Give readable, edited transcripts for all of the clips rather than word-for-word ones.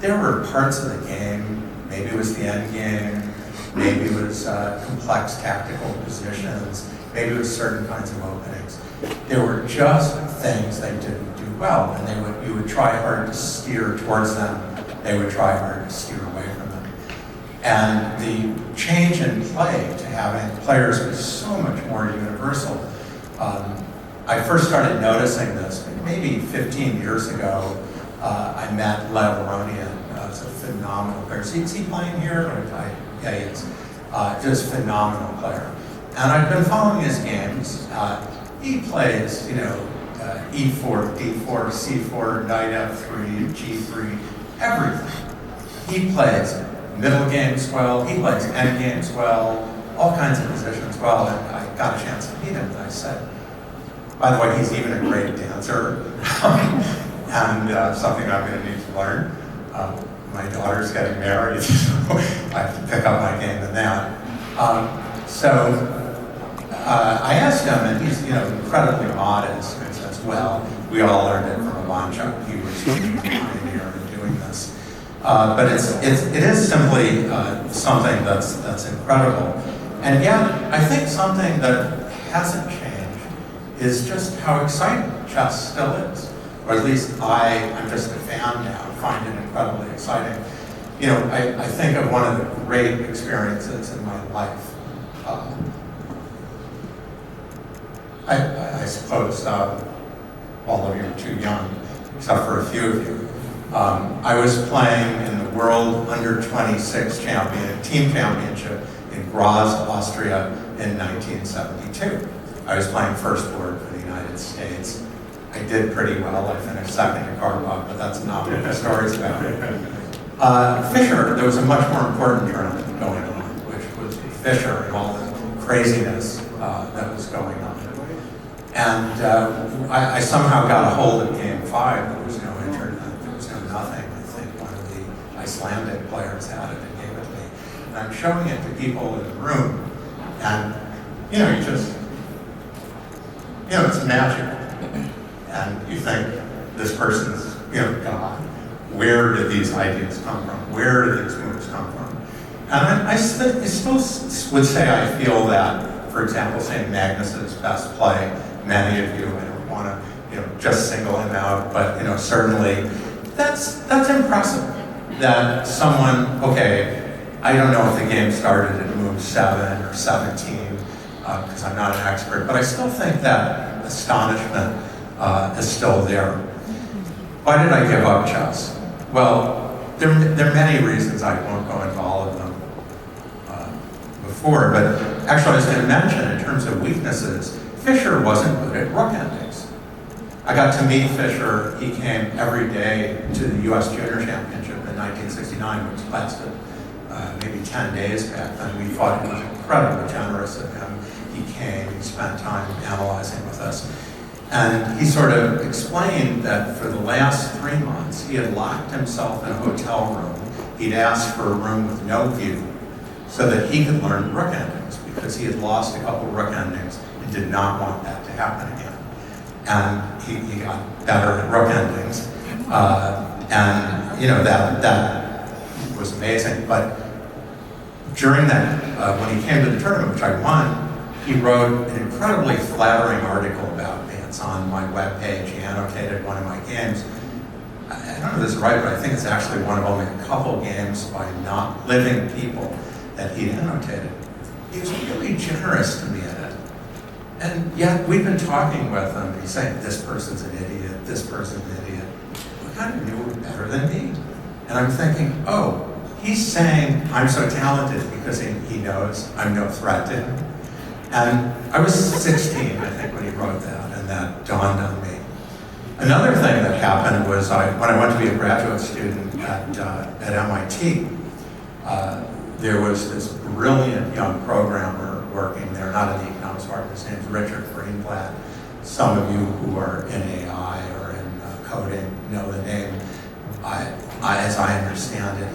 there were parts of the game, maybe it was the end game, maybe it was complex tactical positions, maybe it was certain kinds of openings. There were just things they didn't do well, and you would try hard to steer towards them. They would try hard to steer away from them. And the change in play to having players was so much more universal. I first started noticing this maybe 15 years ago. I met Lev Aronian, who's a phenomenal player. Is he playing here? Yeah, he is. Just phenomenal player. And I've been following his games. He plays, E4, D4, C4, knight F3, G3, everything. He plays middle games well, he plays end games well, all kinds of positions well, and I got a chance to meet him, and I said, by the way, he's even a great dancer, and something I'm going to need to learn. My daughter's getting married, so I have to pick up my game in that. I asked him, and he's incredibly modest, and says, well, we all learned it from Ivanchuk. He was the pioneer in doing this. But it is simply something that's incredible. And yet, I think something that hasn't changed is just how exciting chess still is. Or at least I'm just a fan now, find it incredibly exciting. I think of one of the great experiences in my life. I suppose all of you are too young, except for a few of you. I was playing in the World Under-26 Team Championship in Graz, Austria in 1972. I was playing first board for the United States. I did pretty well. I finished second to Karpov, but that's not what the story's about. Fischer, there was a much more important tournament going on, which was Fischer and all the craziness that was going on. And I somehow got a hold of Game 5. There was no internet, there was no nothing. I think one of the Icelandic players had it and gave it to me. And I'm showing it to people in the room, and it's magic. And you think, this person's, God, where did these ideas come from? Where did these moves come from? And I still would say I feel that, for example, St. Magnus's best play, many of you, I don't want to, just single him out, but, certainly that's impressive. That someone, I don't know if the game started at move 7 or 17, because I'm not an expert, but I still think that astonishment is still there. Why did I give up chess? Well, there are many reasons. I won't go into all of them before, but actually I was going to mention, in terms of weaknesses, Fischer wasn't good at rook endings. I got to meet Fischer. He came every day to the U.S. Junior Championship in 1969, which lasted maybe 10 days back then. We thought it was incredibly generous of him. He came, he spent time analyzing with us. And he sort of explained that for the last 3 months, he had locked himself in a hotel room. He'd asked for a room with no view so that he could learn rook endings, because he had lost a couple rook endings and did not want that to happen again. And he got better at rook endings. That was amazing. But during that, when he came to the tournament, which I won, he wrote an incredibly flattering article about me. It's on my webpage. He annotated one of my games. I don't know if this is right, but I think it's actually one of only a couple games by not living people that he'd annotated. He was really generous to me in it. And yet, we've been talking with him, and he's saying, this person's an idiot, this person's an idiot. We kind of knew better than me. And I'm thinking, he's saying I'm so talented because he knows I'm no threat to him. And I was 16, I think, when he wrote that, and that dawned on me. Another thing that happened was when I went to be a graduate student at MIT, there was this brilliant young programmer working there, not in the economics department. His name's Richard Greenblatt. Some of you who are in AI or in coding know the name. As I understand it,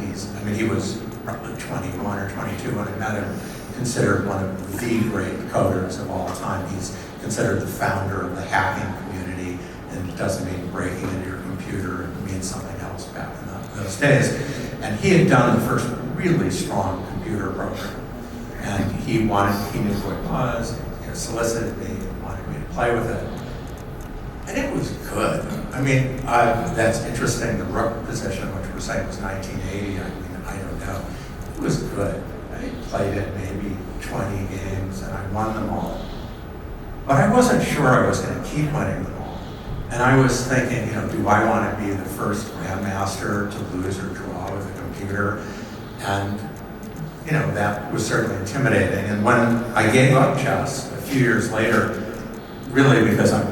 he was probably 21 or 22 when I met him. Considered one of the great coders of all time. He's considered the founder of the hacking community, and it doesn't mean breaking into your computer, it means something else back in those days. And he had done the first really strong computer program. And he knew who it was, he solicited me, and wanted me to play with it. And it was good. I mean, that's interesting, the rook position, which we're saying was 1980, I mean, I don't know. It was good. I played it maybe 20 games, and I won them all. But I wasn't sure I was going to keep winning them all. And I was thinking, do I want to be the first grandmaster to lose or draw with a computer? And, that was certainly intimidating. And when I gave up chess a few years later, really because I'm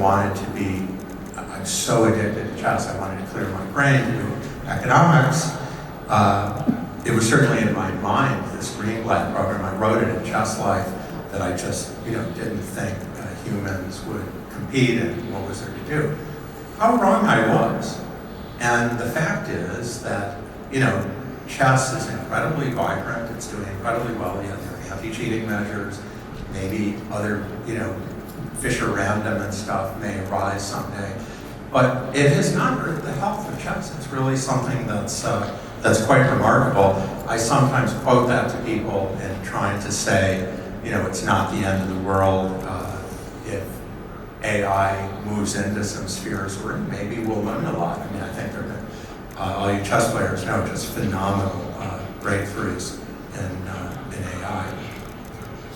so addicted to chess, I wanted to clear my brain to do economics. It was certainly in my mind, this Greenblatt program. I wrote it in Chess Life that I just, didn't think humans would compete and what was there to do. How wrong I was. And the fact is that, chess is incredibly vibrant. It's doing incredibly well. There are anti-cheating measures. Maybe other, Fisher random and stuff may arise someday. But it has not hurt the health of chess. It's really something that's quite remarkable. I sometimes quote that to people in trying to say, it's not the end of the world if AI moves into some spheres where maybe we'll learn a lot. I mean, I think there have been, all you chess players know, just phenomenal breakthroughs in AI.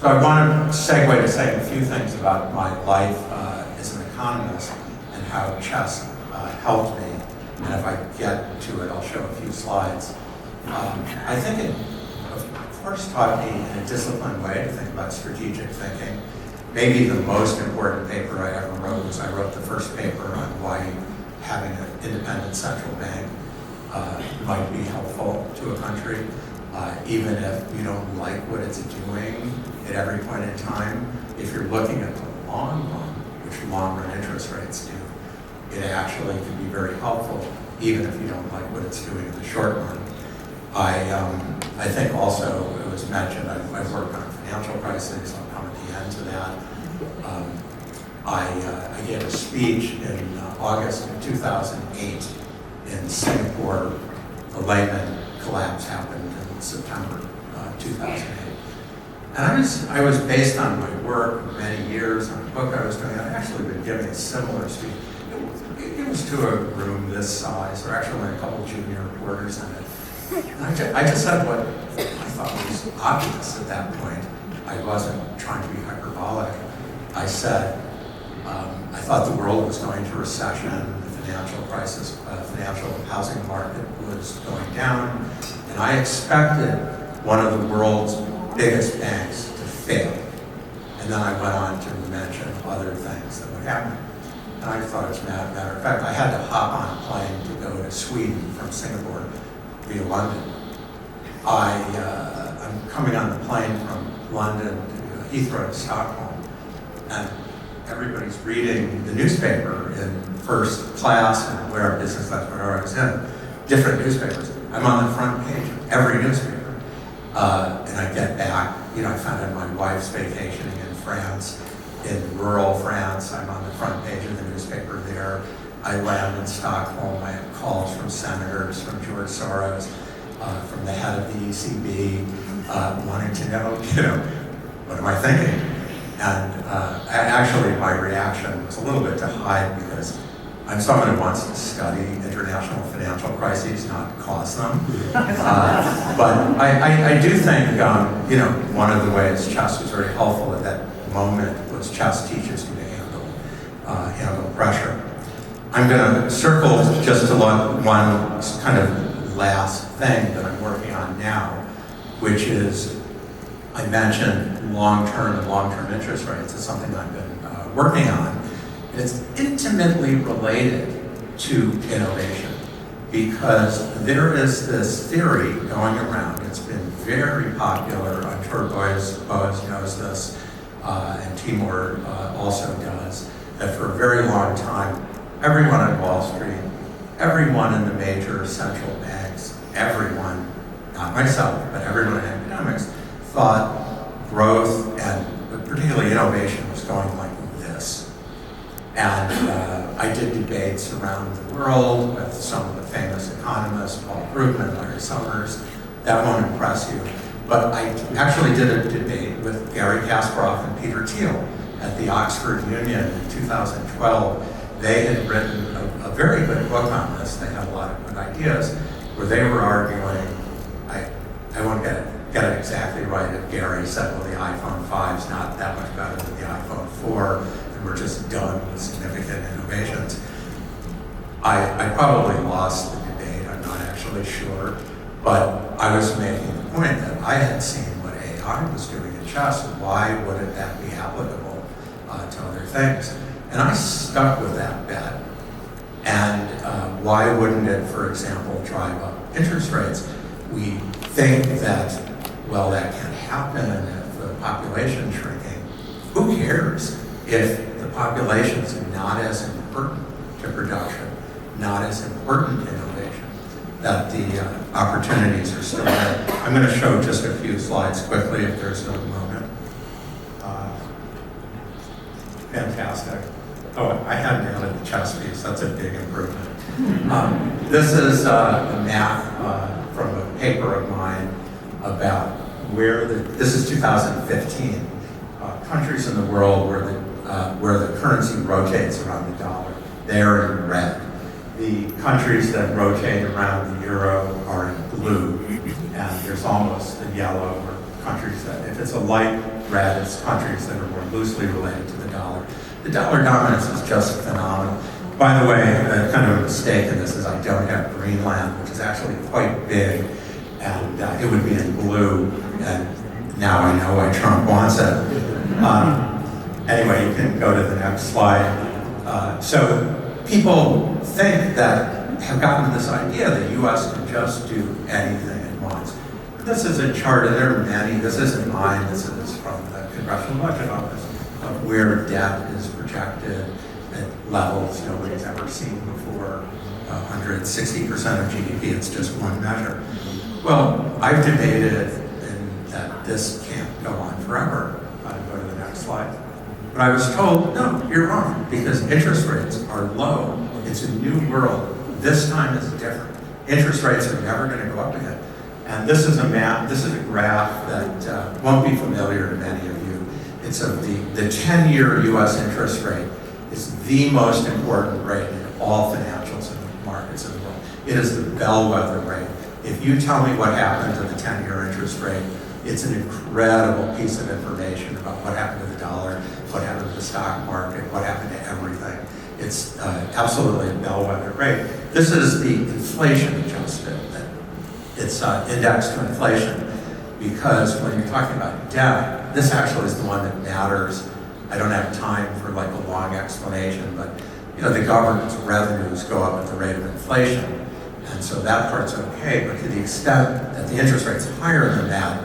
So I want to segue to say a few things about my life as an economist and how chess helped me. And if I get to it, I'll show a few slides. I think it, of course, taught me in a disciplined way to think about strategic thinking. Maybe the most important paper I ever wrote was I wrote the first paper on why having an independent central bank might be helpful to a country, even if you don't like what it's doing at every point in time. If you're looking at the long run, which long-run interest rates do, it actually can be very helpful, even if you don't like what it's doing in the short run. I think also, it was mentioned, I've worked on financial crises, I'll come at the end to that. I gave a speech in August of 2008 in Singapore. The Lehman collapse happened in September 2008. And I was based on my work many years on a book I was doing. I've actually been giving a similar speech. It was to a room this size. There were actually only a couple junior reporters in it. And I just said what I thought was obvious at that point. I wasn't trying to be hyperbolic. I said, I thought the world was going to recession, the financial crisis, financial housing market was going down, and I expected one of the world's biggest banks to fail. And then I went on to mention other things that would happen. And I thought, as a matter of fact, I had to hop on a plane to go to Sweden from Singapore via London. I'm coming on the plane from London to Heathrow to Stockholm, and everybody's reading the newspaper in first class and where business class, wherever I was in, different newspapers. I'm on the front page of every newspaper. And I get back, I found out my wife's vacationing in France, in rural France. I'm on the front page of the newspaper there. I land in Stockholm. I have calls from senators, from George Soros, from the head of the ECB, wanting to know, what am I thinking? And actually, my reaction was a little bit to hide because I'm someone who wants to study international financial crises, not cause them. But I do think, one of the ways chess was very helpful at that moment was chess teaches you to handle pressure. I'm going to circle just to one kind of last thing that I'm working on now, which is, I mentioned long-term and long-term interest rates. It's something I've been working on. It's intimately related to innovation because there is this theory going around. It's been very popular. I'm sure Boaz knows this, and Timur also does, that for a very long time, everyone on Wall Street, everyone in the major central banks, everyone, not myself, but everyone in economics, thought growth and particularly innovation was going like this. And I did debates around the world with some of the famous economists, Paul Krugman, Krugman, Larry Summers. That won't impress you. But I actually did a debate with Gary Kasparov and Peter Thiel at the Oxford Union in 2012. They had written a very good book on this. They had a lot of good ideas where they were arguing, I won't get it exactly right, if Gary said, well, the iPhone 5 is not that much better than the iPhone 4, and we're just done with significant innovations. I probably lost the debate, I'm not actually sure, but I was making the point that I had seen what AI was doing in chess, and why wouldn't that be applicable to other things? And I stuck with that bet. And why wouldn't it, for example, drive up interest rates? We think that, well, that can happen if the population's shrinking. Who cares if the population's not as important to production, not as important to innovation, that the opportunities are still there? I'm going to show just a few slides quickly if there's no moment. Fantastic. Oh, I hadn't added the chess piece. That's a big improvement. This is a map from a paper of mine about this is 2015, countries in the world where the currency rotates around the dollar. They're in red. The countries that rotate around the euro are in blue, and there's almost a yellow, or countries that, if it's a light red, it's countries that are more loosely related to the dollar. The dollar dominance is just phenomenal. By the way, kind of a mistake in this is I don't have Greenland, which is actually quite big, and it would be in blue, and now I know why Trump wants it. Anyway, you can go to the next slide. So people think that, have gotten this idea that the U.S. can just do anything it wants. This is a chart, and there are many, this isn't mine, this is from the Congressional Budget Office, of where debt is projected at levels nobody's ever seen before, 160% of GDP, it's just one measure. Well, I've debated that this can't go on forever. Go to the next slide. But I was told, no, you're wrong, because interest rates are low. It's a new world. This time is different. Interest rates are never going to go up again. And this is a map, this is a graph that won't be familiar to many of you. It's of the 10-year US interest rate is the most important rate in all financials and markets in the world. It is the bellwether rate. If you tell me what happened to the 10-year interest rate, it's an incredible piece of information about what happened to the dollar, what happened to the stock market, what happened to everything. It's absolutely a bellwether rate. This is the inflation adjusted. It's indexed to inflation, because when you're talking about debt, this actually is the one that matters. I don't have time for like a long explanation, but the government's revenues go up at the rate of inflation, and so that part's okay, but to the extent that the interest rate's higher than that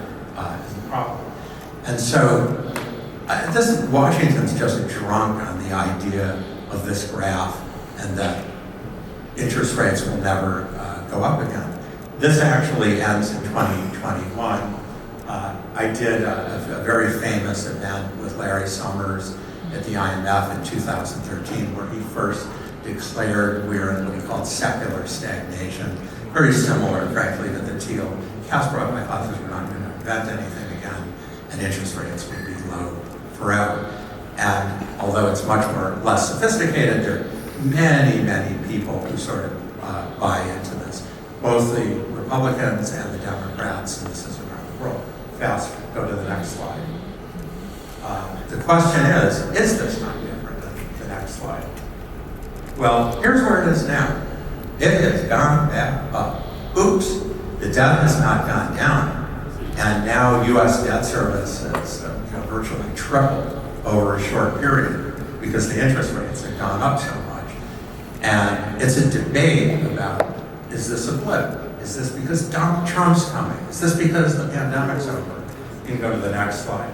is a problem. And so Washington's just drunk on the idea of this graph and that interest rates will never go up again. This actually ends in 2021. I did a very famous event with Larry Summers at the IMF in 2013, where he first declared we're in what he called secular stagnation, very similar, frankly, to the Thiel-Kasparov hypothesis. We're not going to invent anything again, and interest rates will be low forever. And although it's much less sophisticated, there are many, many people who sort of buy into this, both the Republicans and the Democrats, and this is around the world. Fast, go to the next slide. The question is this not different than the next slide? Well, here's where it is now. It has gone back up. Oops, the debt has not gone down. And now U.S. debt service has virtually tripled over a short period because the interest rates have gone up so much. And it's a debate about, is this a blip? Is this because Donald Trump's coming? Is this because the pandemic's over? You can go to the next slide.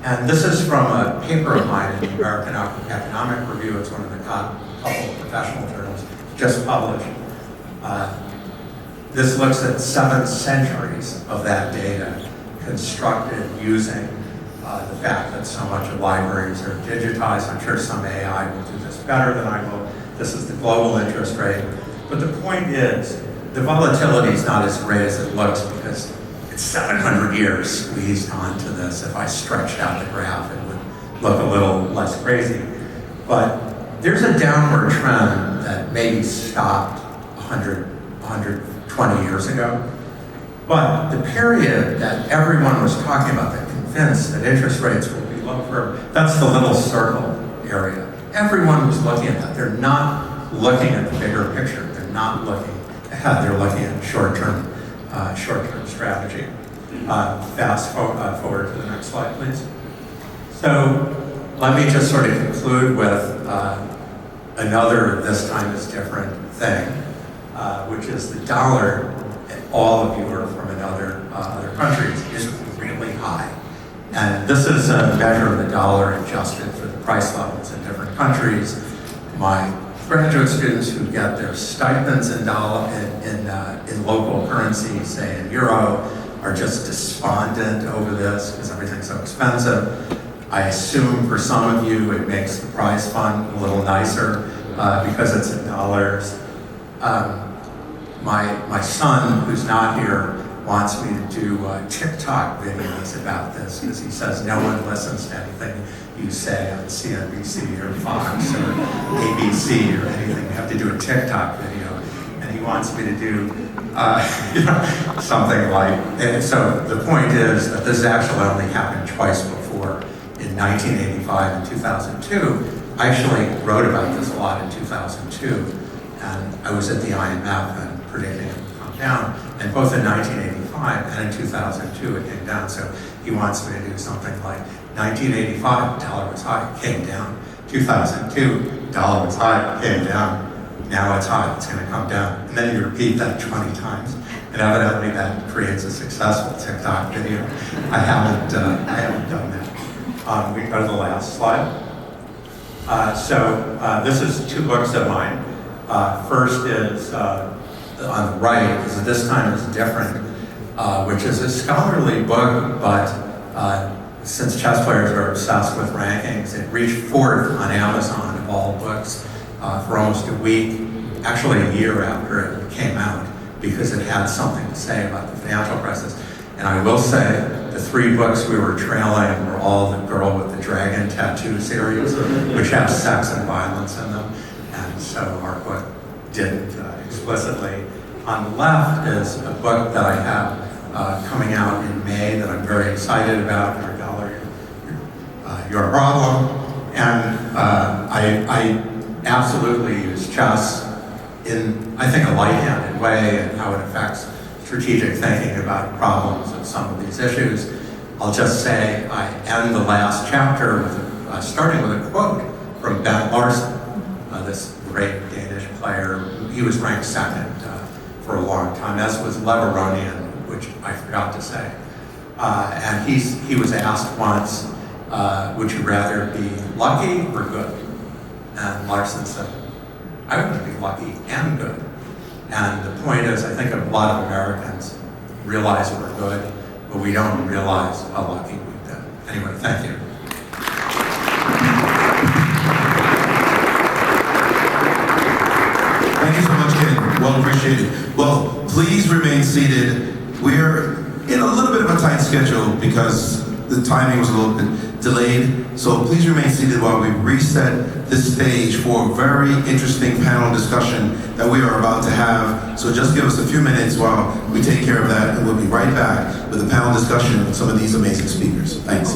And this is from a paper of mine in the American Economic Review. It's one of the couple of professional journals just published. This looks at 7 centuries of that data constructed using the fact that so much of libraries are digitized. I'm sure some AI will do this better than I will. This is the global interest rate. But the point is the volatility is not as great as it looks because it's 700 years squeezed onto this. If I stretched out the graph, it would look a little less crazy. But there's a downward trend that maybe stopped 120 years ago. But the period that everyone was talking about, that convinced that interest rates would be low for, that's the little circle area. Everyone was looking at that. They're not looking at the bigger picture. They're not looking ahead. They're looking at short-term strategy. Fast forward to the next slide, please. So let me just sort of conclude with another, this time is different thing, which is the dollar. All of you are from other countries, is really high. And this is a measure of the dollar adjusted for the price levels in different countries. My graduate students who get their stipends in local currency, say in euro, are just despondent over this because everything's so expensive. I assume for some of you it makes the prize fund a little nicer because it's in dollars. My son, who's not here, wants me to do TikTok videos about this because he says no one listens to anything you say on CNBC or Fox or ABC or anything. You have to do a TikTok video. And he wants me to do something like, and so the point is that this actually only happened twice before, in 1985 and 2002. I actually wrote about this a lot in 2002, and I was at the IMF and predicting it would come down. And both in 1985 and in 2002 it came down. So he wants me to do something like 1985, dollar was high, came down. 2002, dollar was high, came down. Now it's high, it's going to come down. And then you repeat that 20 times. And evidently that creates a successful TikTok video. I haven't done that. We can go to the last slide. This is two books of mine. First is on the right, because this time is different, which is a scholarly book, but since chess players are obsessed with rankings, it reached fourth on Amazon of all books for almost a week, actually a year after it came out, because it had something to say about the financial crisis. And I will say, the three books we were trailing were all the Girl with the Dragon Tattoo series, which have sex and violence in them, and so our book didn't explicitly. On the left is a book that I have coming out in May that I'm very excited about, Your Dollar, Your Problem. And I absolutely use chess in, I think, a light-handed way and how it affects strategic thinking about problems of some of these issues. I'll just say I end the last chapter with starting with a quote from Ben Larsen, this great Danish player. He was ranked second for a long time, as was Leveronian, which I forgot to say. And he was asked once, would you rather be lucky or good? And Larsen said, I want to be lucky and good. And the point is, I think a lot of Americans realize we're good, but we don't realize how lucky we've been. Anyway, thank you. Thank you so much, Ken. Well appreciated. Well, please remain seated. We're in a little bit of a tight schedule because the timing was a little bit delayed. So please remain seated while we reset this stage for a very interesting panel discussion that we are about to have. So just give us a few minutes while we take care of that, and we'll be right back with a panel discussion with some of these amazing speakers. Thanks.